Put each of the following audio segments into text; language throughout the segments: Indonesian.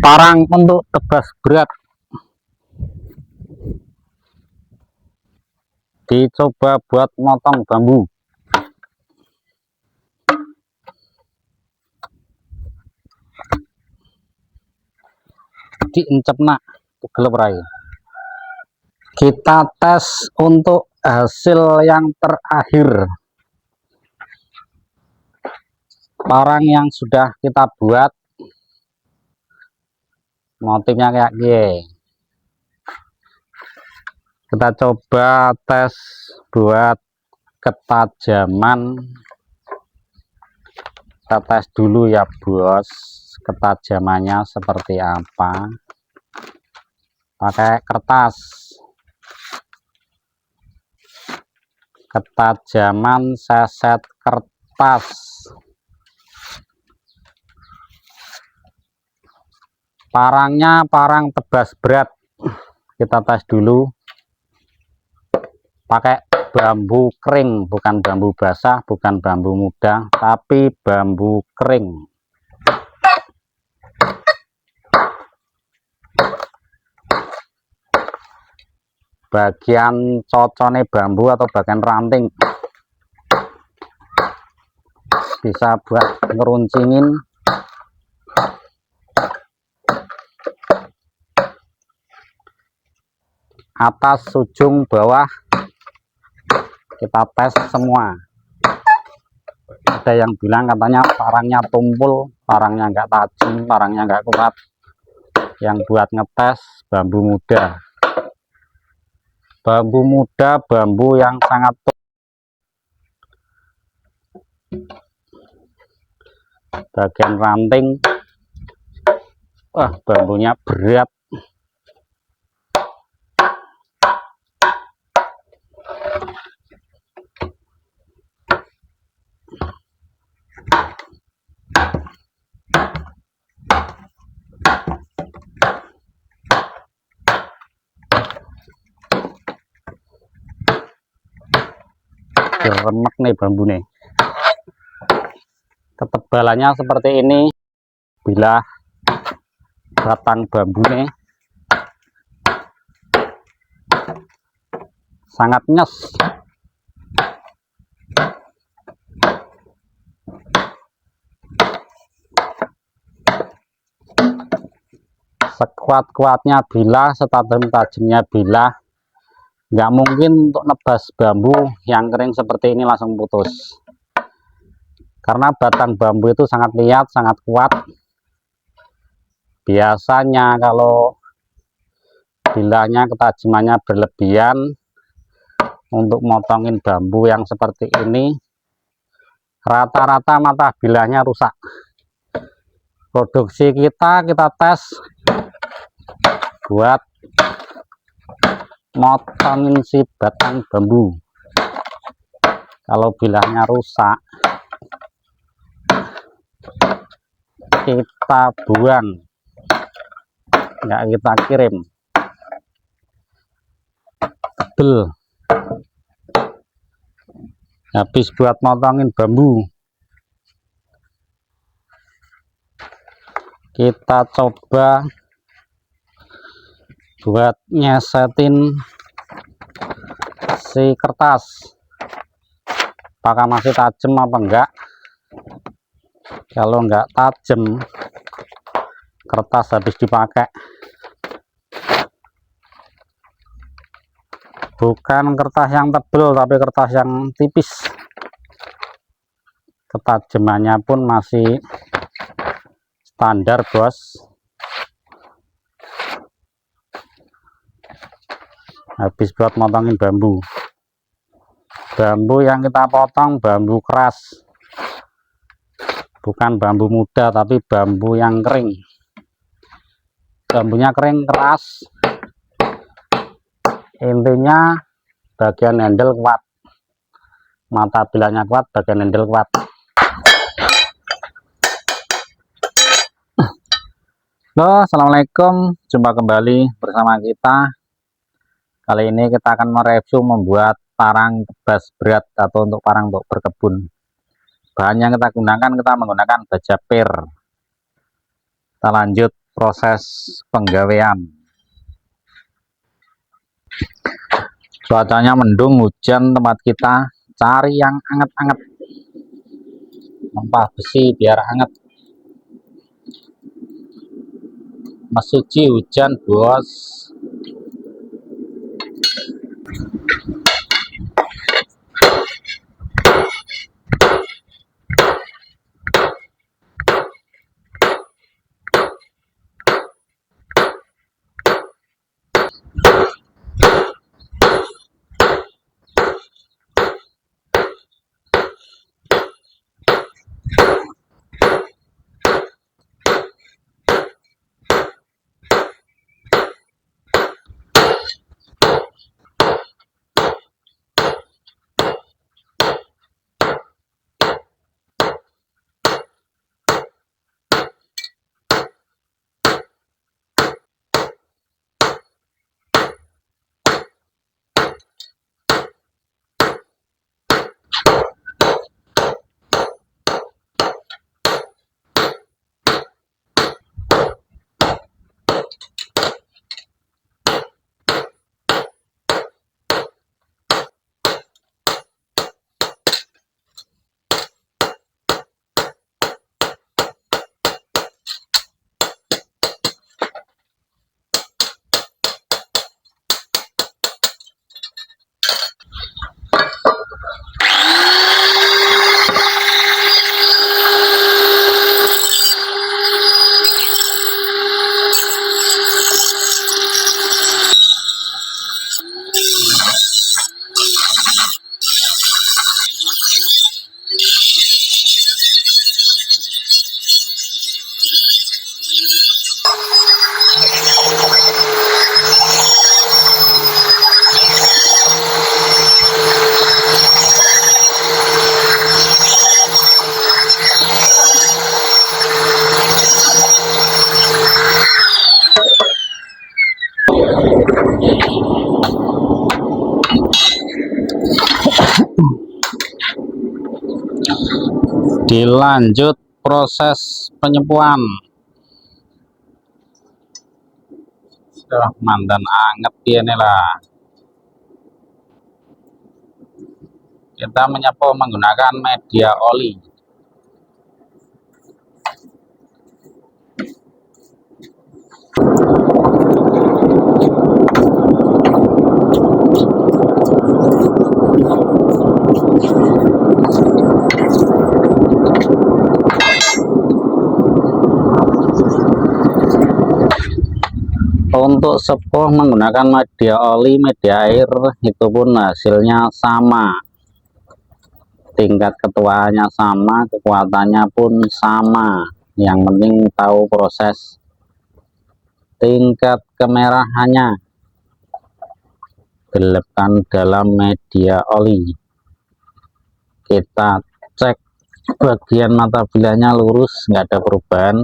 Parang untuk tebas berat dicoba buat motong bambu. Diencep nak tugel rai. Kita tes untuk hasil yang terakhir. Parang yang sudah kita buat motifnya kayak gini. Kita coba tes buat ketajaman. Kita tes dulu ya bos, ketajamannya seperti apa. Pakai kertas. Ketajaman seset kertas. Parangnya parang tebas berat. Kita tes dulu. Pakai bambu kering, bukan bambu basah, bukan bambu muda, tapi bambu kering. Bagian cocone bambu atau bagian ranting bisa buat ngeruncingin. Atas, ujung, bawah kita tes semua. Ada yang bilang katanya parangnya tumpul, parangnya enggak tajam, parangnya enggak kuat. Yang buat ngetes bambu muda. Bambu muda, bambu yang sangat bagian ranting, wah bambunya berat. Remek nih bambu nih. Ketebalannya seperti ini. Bila batang bambu nih sangat nyes. Sekuat-kuatnya bila, setajam-tajamnya bila, nggak mungkin untuk nebas bambu yang kering seperti ini langsung putus, karena batang bambu itu sangat liat, sangat kuat. Biasanya kalau bilanya ketajamannya berlebihan, untuk motongin bambu yang seperti ini rata-rata mata bilanya rusak. Produksi kita tes buat motongin si batang bambu. Kalau bilahnya rusak, kita buang, nggak kita kirim. Tebel, habis buat motongin bambu. Kita coba buat nyesetin si kertas, apakah masih tajam apa enggak. Kalau enggak tajam, kertas habis dipakai. Bukan kertas yang tebal, tapi kertas yang tipis. Ketajamannya pun masih standar bos. Habis buat motongin bambu. Bambu yang kita potong bambu keras, bukan bambu muda, tapi bambu yang kering. Bambunya kering, keras. Intinya bagian handle kuat, mata bilanya kuat, bagian handle kuat. Halo, assalamualaikum, jumpa kembali bersama kita. Kali ini kita akan mereview membuat parang tebas berat atau untuk parang untuk berkebun. Bahan yang kita gunakan, kita menggunakan baja pir. Kita lanjut proses penggawean. Cuacanya mendung, hujan, tempat kita cari yang anget-anget, nempah besi biar anget. Mesuji hujan bos. Dilanjut proses penyempuan. Mandan anget ini lah. Kita menyapu menggunakan media oli. Untuk sepuh menggunakan media oli, media air, itu pun hasilnya sama, tingkat ketuaannya sama, kekuatannya pun sama. Yang penting tahu proses tingkat kemerahannya. Gelapkan dalam media oli, kita cek bagian mata bilanya lurus, nggak ada perubahan.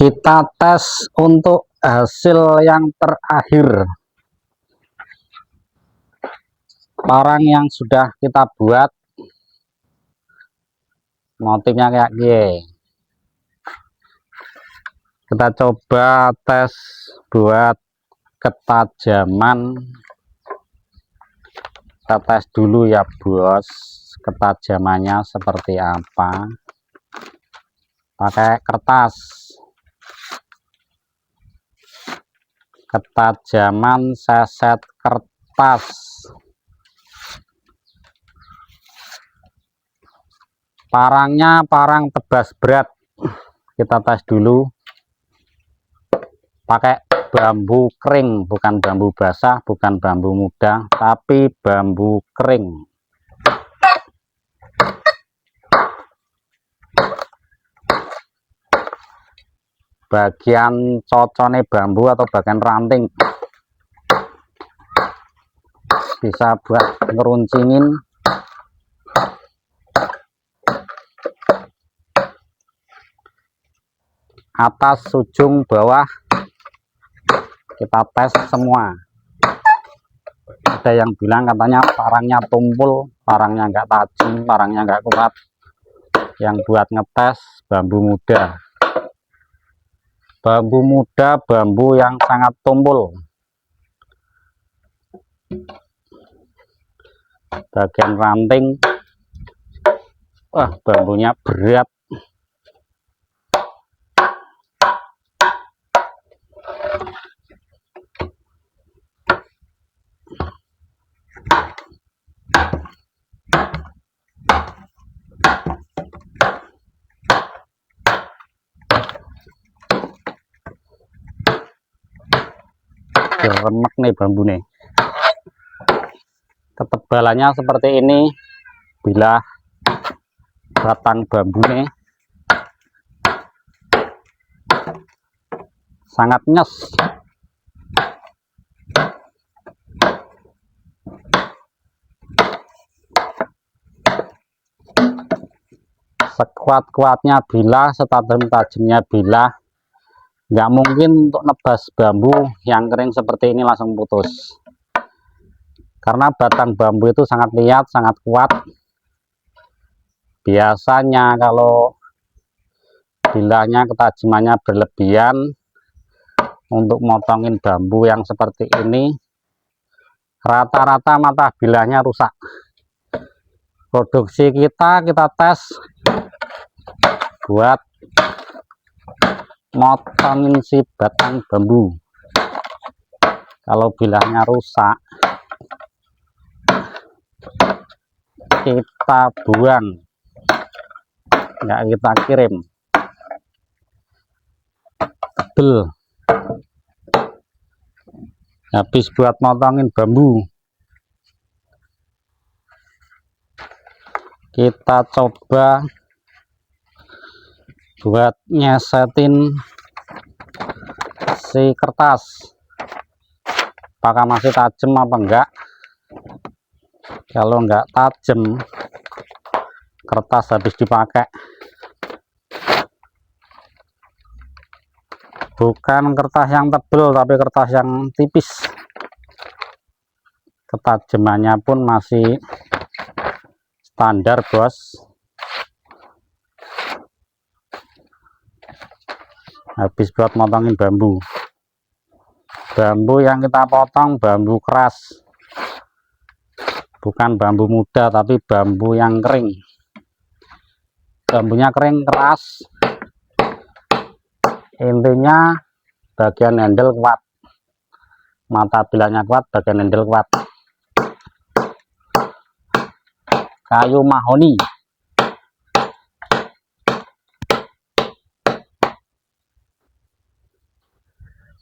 Kita tes untuk hasil yang terakhir. Parang yang sudah kita buat motifnya kayak gini. Kita coba tes buat ketajaman. Kita tes dulu ya bos, ketajamannya seperti apa. Pakai kertas. Ketajaman seset kertas. Parangnya parang tebas berat. Kita tes dulu. Pakai bambu kering, bukan bambu basah, bukan bambu muda, tapi bambu kering. Bagian cocone bambu atau bagian ranting bisa buat ngeruncingin. Atas, ujung, bawah kita tes semua. Ada yang bilang katanya parangnya tumpul, parangnya nggak tajam, parangnya nggak kuat. Yang buat ngetes bambu muda. Bambu muda, bambu yang sangat tumpul. Bagian ranting, wah bambunya berat. Remek nih bambu nih. Ketebalannya seperti ini. Bila batang bambu nih sangat nyes. Sekuat-kuatnya bila, setajam-tajamnya bila, nggak mungkin untuk nebas bambu yang kering seperti ini langsung putus, karena batang bambu itu sangat liat, sangat kuat. Biasanya kalau bilanya, ketajamannya berlebihan, untuk motongin bambu yang seperti ini rata-rata mata bilahnya rusak. Produksi kita tes buat motongin si batang bambu. Kalau bilahnya rusak, kita buang, nggak kita kirim. Tebel, habis buat motongin bambu. Kita coba buat nyesetin si kertas, apakah masih tajam apa enggak. Kalau enggak tajam, kertas habis dipakai. Bukan kertas yang tebal, tapi kertas yang tipis. Ketajamannya pun masih standar bos. Habis buat motongin bambu. Bambu yang kita potong bambu keras, bukan bambu muda, tapi bambu yang kering. Bambunya kering, keras. Intinya bagian handle kuat, mata bilanya kuat, bagian handle kuat. Kayu mahoni.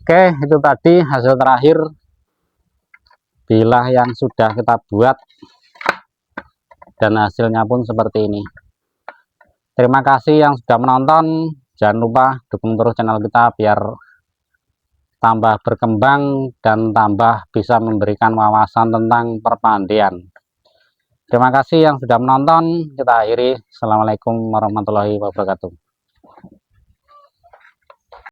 Oke, itu tadi hasil terakhir bilah yang sudah kita buat, dan hasilnya pun seperti ini. Terima kasih yang sudah menonton. Jangan lupa dukung terus channel kita biar tambah berkembang dan tambah bisa memberikan wawasan tentang perpandian. Terima kasih yang sudah menonton. Kita akhiri. Assalamualaikum warahmatullahi wabarakatuh.